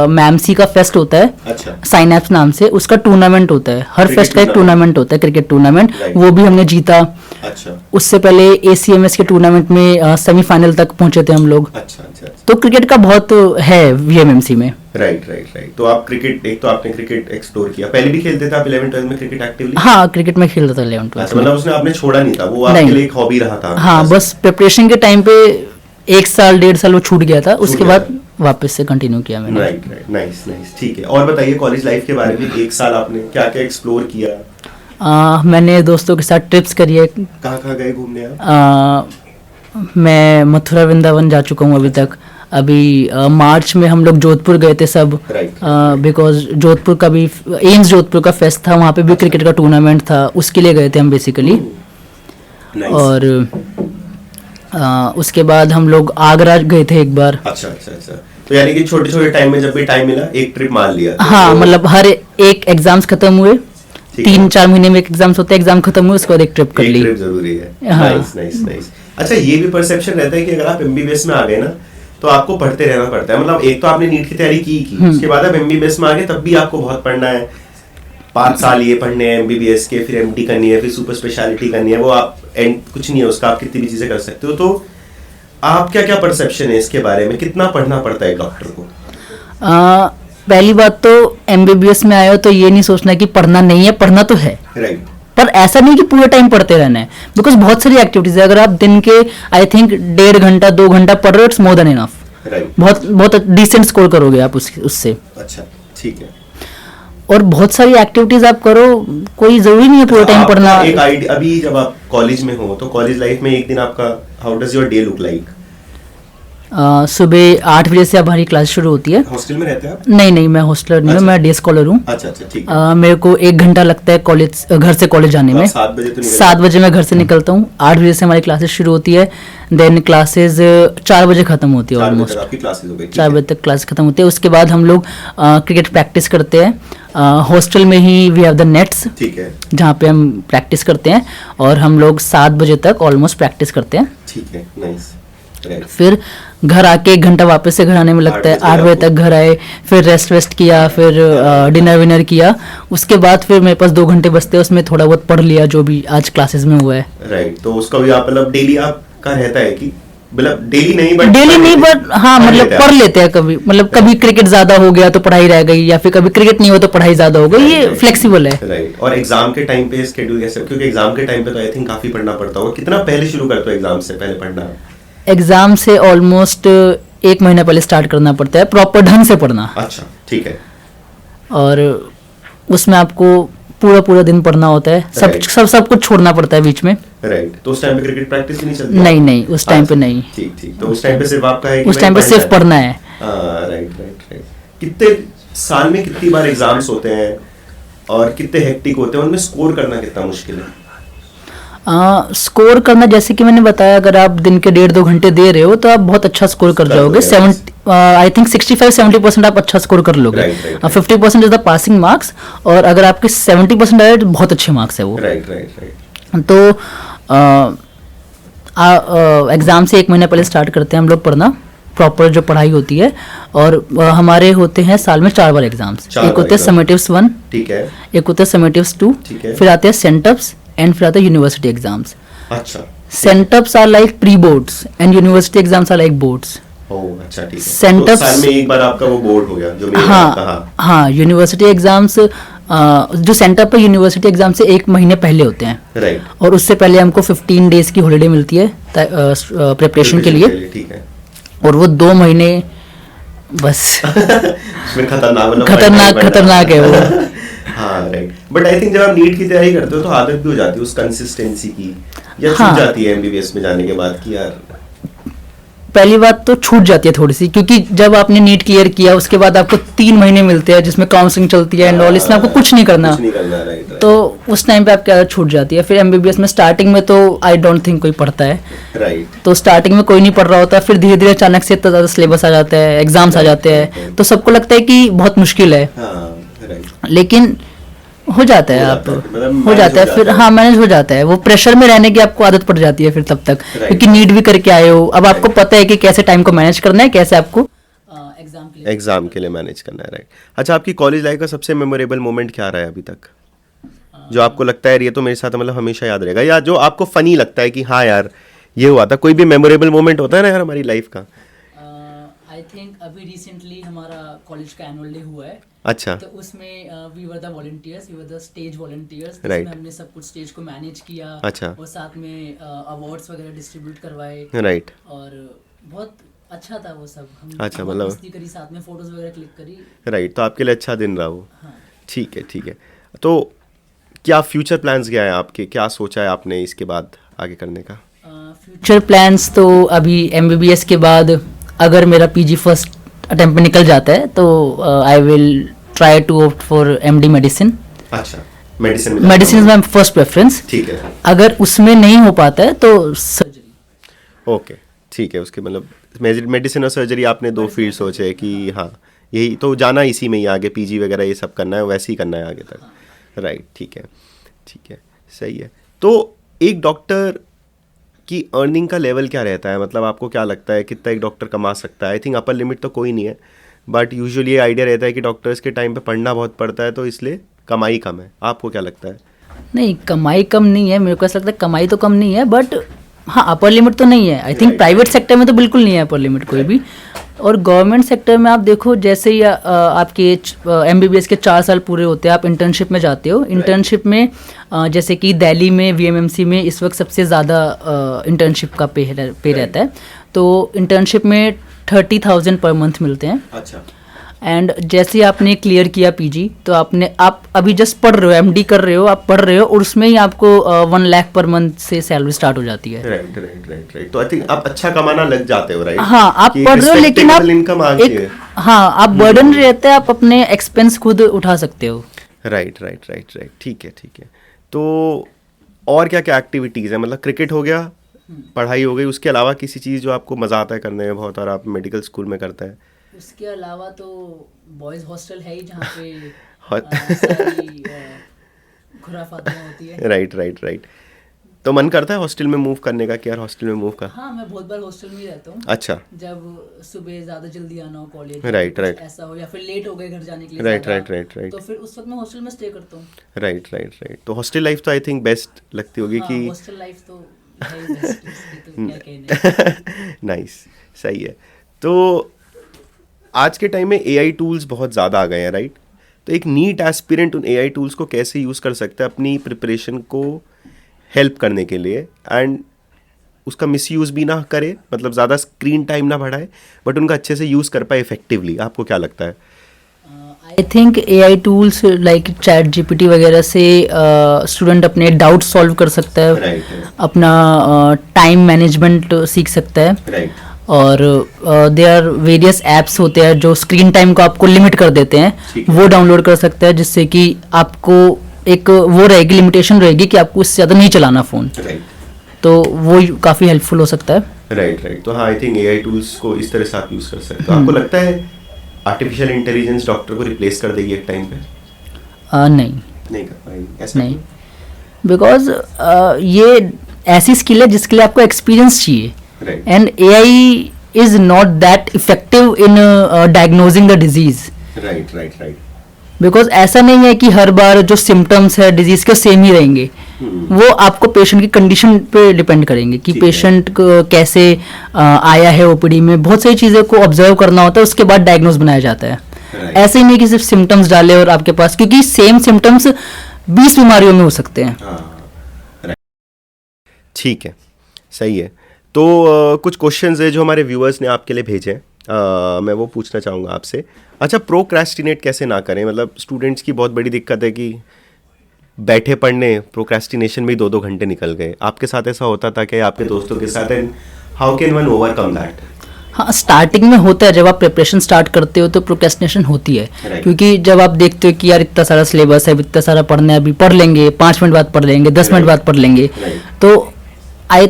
मैमसी का फेस्ट होता है, अच्छा, साइनैप्स नाम से, उसका टूर्नामेंट होता है, हर फेस्ट का एक टूर्नामेंट होता है, क्रिकेट टूर्नामेंट, वो भी हमने जीता। अच्छा, उससे पहले एसीएमएस के टूर्नामेंट में सेमीफाइनल तक पहुंचे थे हम लोग। अच्छा। तो क्रिकेट का बहुत है वीएमएमसी में। राइट। तो आप क्रिकेट, एक तो आपने क्रिकेट एक्सप्लोर किया, पहले भी खेलते थे आप 11th-12th में क्रिकेट एक्टिवली? हाँ, क्रिकेट में खेलता था 11th-12th। अच्छा, मतलब उसने आपने छोड़ा नहीं था, वो आपके लिए एक हॉबी रहा था? हाँ, बस प्रिपरेशन के टाइम पे 1 साल 1.5 साल वो छूट गया था, उसके बाद वापस से कंटिन्यू किया मैंने। राइट, नाइस, ठीक है। और बताइए कॉलेज लाइफ के बारे में, 1 साल आपने क्या क्या एक्सप्लोर किया? मैंने दोस्तों के साथ ट्रिप्स करी है। कहाँ गए घूमने आप? मैं मथुरा वृंदावन जा चुका हूँ अभी तक। अभी मार्च में हम लोग जोधपुर गए थे सब, Right. बिकॉज जोधपुर का भी एम्स जोधपुर का फेस्ट था, वहाँ पे भी क्रिकेट का टूर्नामेंट था, उसके लिए गए थे हम बेसिकली। Nice. और उसके बाद हम लोग आगरा गए थे एक बार। अच्छा अच्छा अच्छा, तो यानी कि छोटे छोटे टाइम में जब भी टाइम मिला एक ट्रिप मार लिया। हाँ, तो मतलब हर एक एग्जाम्स खत्म हुए, ठीक है। 3-4 महीने में एक एग्जाम्स होते हैं, एग्जाम खत्म हुए उसके बाद एक ट्रिप कर एक ली। ट्रिप जरूरी है। हाँ। Nice nice nice. अच्छा, ये भी परसेप्शन रहता है कि अगर आप एमबीबीएस में आ गए ना तो आपको पढ़ते रहना पड़ता है। मतलब एक तो आपने नीट की तैयारी की, उसके बाद आप एमबीबीएस में आ गए तब भी आपको बहुत पढ़ना है। 5 साल ये पढ़ने हैं एमबीबीएस के, फिर एमडी करनी है, फिर सुपर स्पेशलिटी करनी है। वो आप एंड कुछ नहीं है उसका, आप कितनी भी चीजें कर सकते हो। तो आप क्या क्या परसेप्शन है इसके बारे में, कितना पढ़ना पड़ता है डॉक्टर को? पहली बात तो एमबीबीएस में आए हो तो ये नहीं सोचना कि पढ़ना नहीं है, पढ़ना तो है, राइट। पर ऐसा नहीं कि पूरे टाइम पढ़ते रहना है, बिकॉज बहुत सारी एक्टिविटीज है। अगर आप दिन के आई थिंक 1.5 घंटा 2 घंटा पढ़ रहे हो, it's more than enough. Right. बहुत बहुत डिसेंट स्कोर करोगे आप उससे। अच्छा, ठीक है। और बहुत सारी एक्टिविटीज आप करो, कोई जरूरी नहीं है पूरे टाइम आपका पढ़ना। एक आइडिया, अभी जब आप कॉलेज में हो तो कॉलेज लाइफ में एक दिन आपका how does your day look like? सुबह 8 बजे से हमारी क्लास शुरू होती है। हॉस्टल में रहते हैं आप? नहीं, मैं हॉस्टलर नहीं हूँ, अच्छा। मैं डे स्कॉलर हूँ। अच्छा अच्छा, ठीक है। मेरे को 1 घंटा लगता है कॉलेज, घर से कॉलेज जाने तो आप में। 7 बजे तो निकल 7 बजे मैं घर से निकलता हूँ, 8 बजे से हमारी क्लासेस शुरू होती है, देन क्लासेस 4 बजे खत्म होती है 4 बजे ऑलमोस्ट। तक आपकी क्लासेस हो गई? 4 बजे तक क्लास खत्म होती है। उसके बाद हम लोग क्रिकेट प्रैक्टिस करते हैं हॉस्टल में ही। वी हैव द नेट्स, ठीक है जहाँ पे हम प्रैक्टिस करते हैं, और हम लोग 7 बजे तक ऑलमोस्ट प्रैक्टिस करते हैं। ठीक है, नाइस, राइट। फिर घर आके 1 घंटा वापस से घर आने में लगता है। 8 बजे तक घर आए, फिर रेस्ट किया, फिर डिनर विनर किया। उसके बाद फिर मेरे पास 2 घंटे बचते हैं, उसमें थोड़ा बहुत पढ़ लिया जो भी आज क्लासेस में हुआ है। राइट, तो उसका भी आप मतलब डेली आपका रहता है कि मतलब डेली नहीं बट हाँ, मतलब पढ़ लेते हैं कभी, मतलब कभी क्रिकेट ज्यादा हो गया तो पढ़ाई रह गई, या फिर कभी क्रिकेट नहीं हुआ तो पढ़ाई ज्यादा हो गई। ये फ्लेक्सिबल है। राइट। और एग्जाम के टाइम पे स्केड्यूल कैसे, क्योंकि एग्जाम के टाइम पे तो आई थिंक काफी पढ़ना पड़ता होगा। कितना पहले शुरू करते हो एग्जाम से पहले पढ़ना? एग्जाम से ऑलमोस्ट 1 महीना पहले स्टार्ट करना पड़ता है, प्रॉपर ढंग से पढ़ना। अच्छा, ठीक है। और उसमें आपको पूरा दिन पढ़ना होता है, Right. सब कुछ छोड़ना पड़ता है बीच में। राइट, तो उस टाइम पे क्रिकेट प्रैक्टिस भी नहीं चलती? नहीं, उस टाइम पे नहीं। ठीक ठीक, तो उस टाइम पे सिर्फ आपका है कि उस टाइम पे भाई सिर्फ पढ़ना है। Right right right. कितने साल में कितनी बार एग्जाम्स होते हैं और कितने हेक्टिक होते हैं, उनमें स्कोर करना कितना मुश्किल है? स्कोर करना, जैसे कि मैंने बताया, अगर आप दिन के 1.5-2 घंटे दे रहे हो तो आप बहुत अच्छा स्कोर कर जाओगे। 70 आई थिंक 65-70% आप अच्छा स्कोर कर लोगे। Right. 50% is the passing marks, और अगर आपके 70% आए तो बहुत अच्छे मार्क्स है वो। Right right right. तो एग्जाम से 1 महीने पहले स्टार्ट करते हैं हम लोग पढ़ना, प्रॉपर जो पढ़ाई होती है। और हमारे होते हैं साल में 4 बार एग्जाम्स। एक होते हैं समेटिव्स 1, ठीक है, एक होते हैं समेटिव्स 2, ठीक है। फिर आते हैं सेंटअप्स, एंड फिर आते हैं यूनिवर्सिटी एग्जाम्स। अच्छा, sent ups are like pre boards and university exams are like boards. Oh अच्छा, ठीक है। Centups- तो साल में एक बार आपका वो बोर्ड हो गया जो मेन हाँ, यूनिवर्सिटी एग्जाम्स जो सेंटअप है यूनिवर्सिटी एग्जाम से 1 महीने पहले होते हैं, राइट। और उससे पहले हमको 15 डेज की हॉलीडे मिलती है प्रिपरेशन के लिए, ठीक है। और वो 2 महीने बस इसमें खतरनाक खतरनाक है वो। हाँ राइट, बट आई थिंक जब आप नीट की तैयारी करते हो तो आदत भी हो जाती है उस कंसिस्टेंसी की, या छूट हाँ। जाती है एमबीबीएस में जाने के बाद कि यार? पहली बात तो छूट जाती है थोड़ी सी, क्योंकि जब आपने नीट क्लियर किया उसके बाद आपको 3 महीने मिलते हैं जिसमें काउंसलिंग चलती है एंड ऑल, इसमें आपको कुछ नहीं करना। राइट। तो उस टाइम पे आपकी आदत छूट जाती है। फिर एमबीबीएस में स्टार्टिंग में तो आई डोंट थिंक कोई पढ़ता है, राइट। तो स्टार्टिंग में कोई नहीं पढ़ रहा होता, फिर धीरे धीरे अचानक से इतना ज़्यादा सिलेबस आ जाता है, एग्जाम्स आ जाते हैं, तो सबको लगता है कि बहुत मुश्किल है, हाँ राइट। लेकिन हो जाता है, आप हो जाता है फिर। हाँ, मैनेज हो जाता है। वो प्रेशर में रहने की आपको आदत पड़ जाती है फिर तब तक, क्योंकि नीट भी करके आए हो, अब आपको पता है कि कैसे टाइम को मैनेज करना है, कैसे आपको एग्जाम के लिए मैनेज करना है, राइट। अच्छा, आपकी कॉलेज लाइफ का सबसे मेमोरेबल मोमेंट क्या रहा है अभी तक, जो आपको लगता है ये तो मेरे साथ मतलब हमेशा याद रहेगा, या जो आपको फनी लगता है कि हाँ यार ये हुआ था? कोई भी मेमोरेबल मोमेंट होता है ना यार हमारी लाइफ का। आई थिंक अभी रिसेंटली हमारा कॉलेज का एनुअल डे हुआ है। अच्छा, तो उसमें we were the volunteers, we were the stage volunteers, Right. हमने सब कुछ स्टेज को मैनेज किया। अच्छा। और साथ में अवार्ड्स वगैरह डिस्ट्रीब्यूट करवाए, राइट। और बहुत अच्छा था वो सब। हम अच्छा, बहुत मतलब- मस्ती करी, साथ में फोटोज वगैरह क्लिक करी। राइट, तो आपके लिए अच्छा दिन रहा वो। हाँ। ठीक है ठीक है। तो क्या फ्यूचर प्लान्स क्या है आपके, क्या सोचा है आपने इसके बाद आगे करने का? फ्यूचर प्लान्स तो अभी एमबीबीएस के बाद अगर मेरा पीजी फर्स्ट अटेम्प्ट में निकल जाता है तो I will try to opt for MD medicine. अच्छा, medicine medicine is my first preference. ठीक है. अगर उसमें नहीं हो पाता है तो सर्जरी. ओके, ठीक है. उसके मतलब मेडिसिन और सर्जरी आपने दो फील्ड सोचे कि हाँ यही तो जाना इसी में ही आगे, पीजी वगैरह ये सब करना है, वैसे ही करना है आगे तक. राइट, ठीक है, ठीक है, सही है. तो एक डॉक्टर की अर्निंग का लेवल क्या रहता है, मतलब आपको क्या लगता है कितना एक डॉक्टर कमा सकता है? आई थिंक अपर लिमिट तो कोई नहीं है, बट यूजुअली ये आइडिया रहता है कि डॉक्टर्स के टाइम पे पढ़ना बहुत पड़ता है तो इसलिए कमाई कम है. आपको क्या लगता है? नहीं, कमाई कम नहीं है, मेरे को ऐसा लगता है कमाई तो कम नहीं है, बट हाँ अपर लिमिट तो नहीं है. आई थिंक प्राइवेट सेक्टर में तो बिल्कुल नहीं है अपर लिमिट कोई भी. और गवर्नमेंट सेक्टर में आप देखो, जैसे ही आपके एमबीबीएस के 4 साल पूरे होते हैं, आप इंटर्नशिप में जाते हो. इंटर्नशिप में जैसे कि दिल्ली में वीएमएमसी में इस वक्त सबसे ज़्यादा इंटर्नशिप का पे रहता है. तो इंटर्नशिप में 30,000 पर मंथ मिलते हैं. अच्छा. एंड जैसे आपने क्लियर किया पीजी तो आप अभी जस्ट पढ़ रहे हो, एमडी कर रहे हो, आप पढ़ रहे हो और उसमें ही आपको 1 लाख पर मंथ से सैलरी स्टार्ट हो जाती है. Right right right right. तो आई थिंक आप अच्छा कमाना लग जाते हो. राइट. हाँ, आप पढ़ रहे हो लेकिन आप इनकम आप बर्डन रहते हैं, आप अपने एक्सपेंस खुद उठा सकते हो. Right right right right. ठीक है, ठीक है. तो और क्या क्या एक्टिविटीज़ है, मतलब क्रिकेट हो गया, पढ़ाई हो गई, उसके अलावा किसी चीज़ जो आपको मज़ा आता है करने में बहुत और आप मेडिकल स्कूल में करते हैं? उसके अलावा तो बॉयज हॉस्टल है ही जहाँ पे सारी खुराफातियाँ होती है. Right right right. तो मन करता है हॉस्टल में मूव करने का कि यार हॉस्टल में मूव कर? हाँ, मैं बहुत बार हॉस्टल में ही रहता हूँ. अच्छा. जब सुबह ज़्यादा जल्दी आना हो कॉलेज, राइट राइट, ऐसा हो, या फिर लेट हो गए घर जाने के लिए, राइट राइट राइट राइट, तो फिर उस वक्त मैं हॉस्टल में स्टे करता हूँ. Right right right. तो हॉस्टल लाइफ तो आई थिंक बेस्ट लगती होगी कि हॉस्टल लाइफ तो है ही बेस्ट, इसकी तो क्या कहने. नाइस, सही है. तो आज के टाइम में एआई टूल्स बहुत ज़्यादा आ गए हैं. राइट. तो एक नीट एस्पिरेंट उन एआई टूल्स को कैसे यूज़ कर सकता है अपनी प्रिपरेशन को हेल्प करने के लिए, एंड उसका मिसयूज़ भी ना करे, मतलब ज़्यादा स्क्रीन टाइम ना बढ़ाए, बट उनका अच्छे से यूज़ कर पाए इफेक्टिवली? आपको क्या लगता है? I think AI tools like chat GPT वगैरह से स्टूडेंट अपने डाउट सॉल्व कर सकता है. Right. अपना टाइम मैनेजमेंट सीख सकता है. राइट. और देयर आर वेरियस ऐप्स होते हैं जो स्क्रीन टाइम को आपको लिमिट कर देते हैं, वो डाउनलोड कर सकता है, जिससे कि आपको एक वो रहेगी, लिमिटेशन रहेगी कि आपको इससे ज़्यादा नहीं चलाना फ़ोन. राइट. तो वो काफ़ी हेल्पफुल हो सकता है. Right right. तो हाँ, आई थिंक एआई टूल्स को इस तरह से आप यूज़ कर सकते हो. आपको लगता है आर्टिफिशियल इंटेलिजेंस डॉक्टर को रिप्लेस कर देगी एक टाइम पे? नहीं कर पाएगी. ऐसा नहीं, बिकॉज ये ऐसी स्किल है जिसके लिए आपको एक्सपीरियंस चाहिए. Right. And AI is not that effective in diagnosing the disease. Right right right. Because ऐसा नहीं है कि हर बार जो सिम्टम्स है डिजीज के सेम ही रहेंगे. वो आपको पेशेंट की कंडीशन पे डिपेंड करेंगे कि पेशेंट कैसे आया है ओपीडी में. बहुत सारी चीज़ों को ऑब्जर्व करना होता है, उसके बाद डायग्नोज बनाया जाता है. Right. ऐसे ही नहीं कि सिर्फ सिम्टम्स डाले और आपके पास, क्योंकि सेम सिम्टम्स 20 बीमारियों में हो सकते हैं. ठीक है, सही है. तो कुछ क्वेश्चंस है जो हमारे व्यूअर्स ने आपके लिए भेजे हैं, मैं वो पूछना चाहूँगा आपसे. अच्छा, प्रोक्रेस्टिनेट कैसे ना करें? मतलब स्टूडेंट्स की बहुत बड़ी दिक्कत है कि बैठे पढ़ने, प्रोक्रेस्टिनेशन में ही 2-2 घंटे निकल गए. आपके साथ ऐसा होता था कि आपके दोस्तों के साथ? And how can one overcome that? हाँ, स्टार्टिंग में होता है. जब आप प्रिपरेशन स्टार्ट करते हो तो प्रोक्रेस्टिनेशन होती है. Right. क्योंकि जब आप देखते हो कि यार इतना सारा सिलेबस है, इतना सारा पढ़ना है, अभी पढ़ लेंगे, 5 मिनट बाद पढ़ लेंगे, 10 मिनट बाद पढ़ लेंगे. तो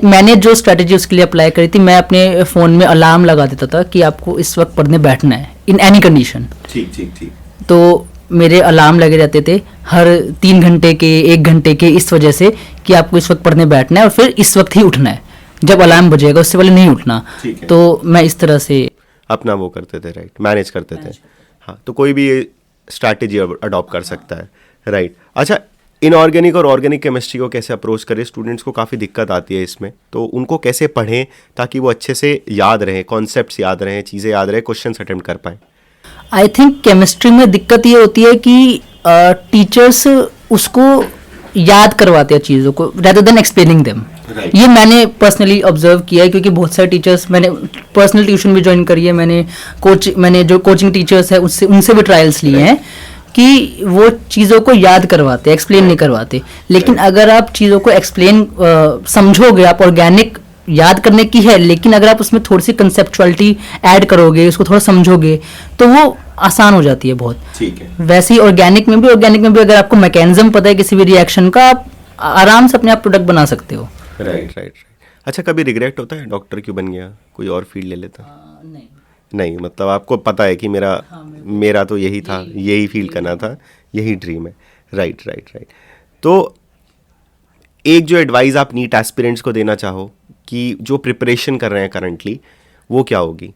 मैंने जो स्ट्रेटेजी उसके लिए अप्लाई करी थी, मैं अपने फ़ोन में अलार्म लगा देता था कि आपको इस वक्त पढ़ने बैठना है, इन एनी कंडीशन. ठीक ठीक ठीक. तो मेरे अलार्म लगे रहते थे हर 3 घंटे के, 1 घंटे के, इस वजह से कि आपको इस वक्त पढ़ने बैठना है और फिर इस वक्त ही उठना है. जब अलार्म बजेगा उससे पहले नहीं उठना. तो मैं इस तरह से अपना वो करते थे. राइट. मैनेज करते थे. हाँ, तो कोई भी स्ट्रैटेजी अडॉप्ट कर सकता है. राइट. अच्छा, इनऑर्गेनिक और ऑर्गेनिक केमिस्ट्री को कैसे अप्रोच करें? स्टूडेंट्स को काफ़ी दिक्कत आती है इसमें, तो उनको कैसे पढ़ें ताकि वो अच्छे से याद रहें, कॉन्सेप्ट्स याद रहें, चीज़ें याद रहें, क्वेश्चंस अटेम्प्ट कर पाएँ? आई थिंक केमिस्ट्री में दिक्कत ये होती है कि टीचर्स उसको याद करवाते हैं चीज़ों को रेदर देन एक्सप्लेनिंग देम. ये मैंने पर्सनली ऑब्जर्व किया है, क्योंकि बहुत सारे टीचर्स, मैंने पर्सनल ट्यूशन भी ज्वाइन करी है, मैंने जो कोचिंग टीचर्स है उनसे भी ट्रायल्स लिए हैं कि वो चीज़ों को याद करवाते, एक्सप्लेन नहीं करवाते. लेकिन अगर आप चीज़ों को एक्सप्लेन समझोगे, आप ऑर्गेनिक याद करने की है, लेकिन अगर आप उसमें थोड़ी सी कंसेप्चुअलिटी ऐड करोगे, उसको थोड़ा समझोगे, तो वो आसान हो जाती है बहुत। ठीक है। वैसे ही ऑर्गेनिक में भी अगर आपको मैकेनिज्म पता है किसी भी रिएक्शन का, आप आराम से अपने आप प्रोडक्ट बना सकते हो। राइट। अच्छा, कभी रिग्रेट होता है डॉक्टर क्यों बन गया, कोई और फील्ड ले लेता? नहीं, मतलब आपको पता है कि मेरा तो यही था, यही फील्ड करना था, यही ड्रीम है। राइट। तो एक जो एडवाइस आप नीट एस्पिरेंट्स को देना चाहो कि जो प्रिपरेशन कर रहे हैं करंटली, वो क्या होगी?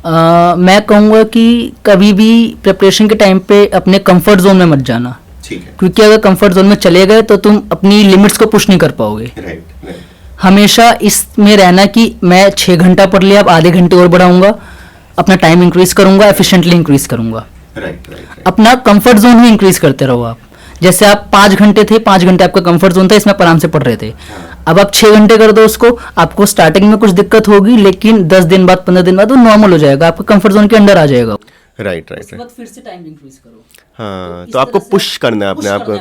मैं कहूँगा कि कभी भी प्रिपरेशन के टाइम पे अपने कंफर्ट जोन में मत जाना। ठीक है। क्योंकि अगर कंफर्ट जोन में चले गए तो तुम अपनी लिमिट्स को पुश नहीं कर पाओगे। राइट। हमेशा इसमें रहना कि मैं 6 घंटा पढ़ लिया, अब आधे घंटे और बढ़ाऊंगा, अपना टाइम इंक्रीज करूंगा, एफिशिएंटली इंक्रीज करूंगा। राइट। अपना कंफर्ट जोन ही इंक्रीज करते रहो आप। जैसे आप 5 घंटे थे, 5 घंटे आपका कंफर्ट जोन था, इसमें आप आराम से पढ़ रहे थे। अब आप 6 घंटे कर दो उसको, आपको स्टार्टिंग में कुछ दिक्कत होगी, लेकिन 10 दिन बाद, 15 दिन बाद वो नॉर्मल हो जाएगा, आपका कंफर्ट जोन के अंडर आ जाएगा। राइट। फिर से टाइम इंक्रीज करो। हाँ, तो आपको पुश करना है अपने आप को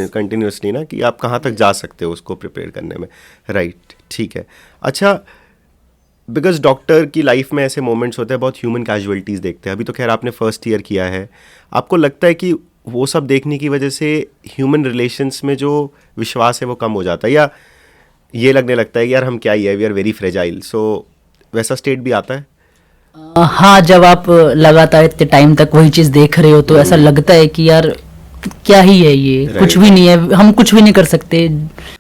कंटिन्यूसली ना, कि आप कहाँ तक जा सकते हो उसको प्रिपेयर करने में। राइट, ठीक है। अच्छा, बिकॉज डॉक्टर की लाइफ में ऐसे मोमेंट्स होते हैं, बहुत ह्यूमन कैजुअलिटीज़ देखते हैं। अभी तो खैर आपने फर्स्ट ईयर किया है, आपको लगता है कि वो सब देखने की वजह से ह्यूमन रिलेशंस में जो विश्वास है वो कम हो जाता है, या ये लगने लगता है कि यार हम क्या ही है, वी आर वेरी फ्रेजाइल, सो वैसा स्टेट भी आता है? हाँ, जब आप लगातार इतने टाइम तक वही चीज़ देख रहे हो तो ऐसा लगता है कि यार क्या ही है ये, कुछ भी नहीं है, हम कुछ भी नहीं कर सकते।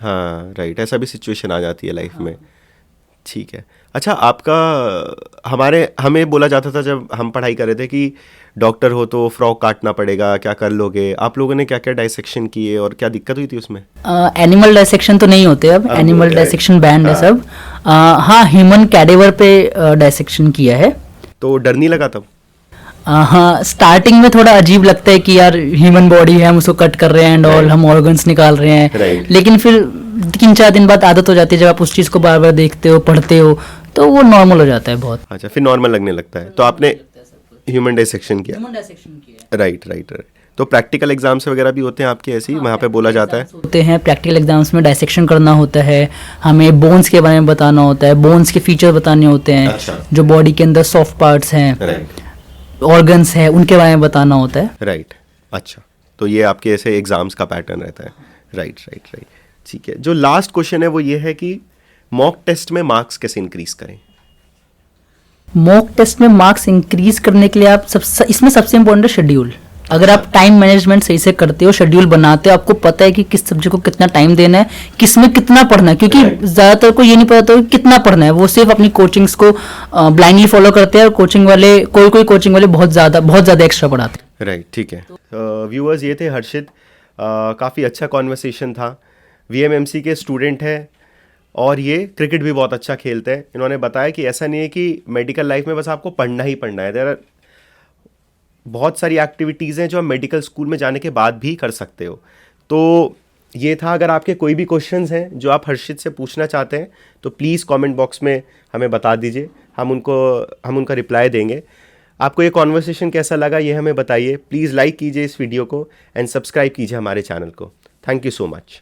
हाँ, राइट, ऐसा भी सिचुएशन आ जाती है लाइफ में। ठीक है। अच्छा, आपका हमें बोला जाता था जब हम पढ़ाई कर रहे थे कि डॉक्टर हो तो फ्रॉक काटना पड़ेगा, क्या कर लोगे? आप लोगों ने क्या क्या डाइसेक्शन किए और क्या दिक्कत हुई थी उसमें? एनिमल डाइसेक्शन तो नहीं होते अब, एनिमल डाइसेक्शन बैंड है सब। हाँ, ह्यूमन कैडेवर पे डाइसेक्शन किया है। तो डर नहीं लगा तब? हाँ, स्टार्टिंग में थोड़ा अजीब लगता है कि यार ह्यूमन बॉडी है, हम उसको कट कर रहे हैं एंड ऑल, हम ऑर्गन्स निकाल रहे हैं, लेकिन फिर 3-4 दिन बाद आदत हो जाती है। जब आप उस चीज़ को बार बार देखते हो, पढ़ते हो, तो वो नॉर्मल हो जाता है बहुत। अच्छा, फिर नॉर्मल लगने लगता है। तो आपने ह्यूमन डाइसेक्शन किया? राइट। तो प्रैक्टिकल एग्जाम्स वगैरह भी होते हैं आपके ऐसे ही, वहाँ पे बोला जाता है? होते हैं, प्रैक्टिकल एग्जाम्स में डाइसेक्शन करना होता है, हमें बोन्स के बारे में बताना होता है, बोन्स के फीचर बताने होते हैं। अच्छा। जो बॉडी के अंदर सॉफ्ट पार्ट्स हैं, ऑर्गन्स है, उनके बारे में बताना होता है। राइट। अच्छा, तो ये आपके ऐसे एग्जाम्स का पैटर्न रहता है। राइट। ठीक है। जो लास्ट क्वेश्चन है वो ये है कि मॉक टेस्ट में मार्क्स कैसे इंक्रीज करें? मॉक टेस्ट में मार्क्स इंक्रीज करने के लिए आप इसमें सबसे इम्पोर्टेंट है शेड्यूल। अगर आप टाइम मैनेजमेंट सही से करते हो, शेड्यूल बनाते हो, आपको पता है कि किस सब्जेक्ट को कितना टाइम देना है, किस में कितना पढ़ना है, क्योंकि ज्यादातर को ये नहीं पता कि कितना पढ़ना है, वो सिर्फ अपनी कोचिंग्स को ब्लाइंडली फॉलो करते हैं, और कोई कोचिंग वाले बहुत ज्यादा एक्स्ट्रा पढ़ाते हैं। राइट, ठीक है। व्यूअर्स, ये थे हर्षित। काफ़ी अच्छा कॉन्वर्सेशन था। VMMC के स्टूडेंट है और ये क्रिकेट भी बहुत अच्छा खेलते हैं। इन्होंने बताया कि ऐसा नहीं है कि मेडिकल लाइफ में बस आपको पढ़ना ही पढ़ना है, देयर आर बहुत सारी एक्टिविटीज़ हैं जो आप मेडिकल स्कूल में जाने के बाद भी कर सकते हो। तो ये था। अगर आपके कोई भी क्वेश्चंस हैं जो आप हर्षित से पूछना चाहते हैं तो प्लीज़ कमेंट बॉक्स में हमें बता दीजिए, हम उनका रिप्लाई देंगे। आपको ये कॉन्वर्सेशन कैसा लगा ये हमें बताइए। प्लीज़ लाइक कीजिए इस वीडियो को एंड सब्सक्राइब कीजिए हमारे चैनल को। Thank you so much.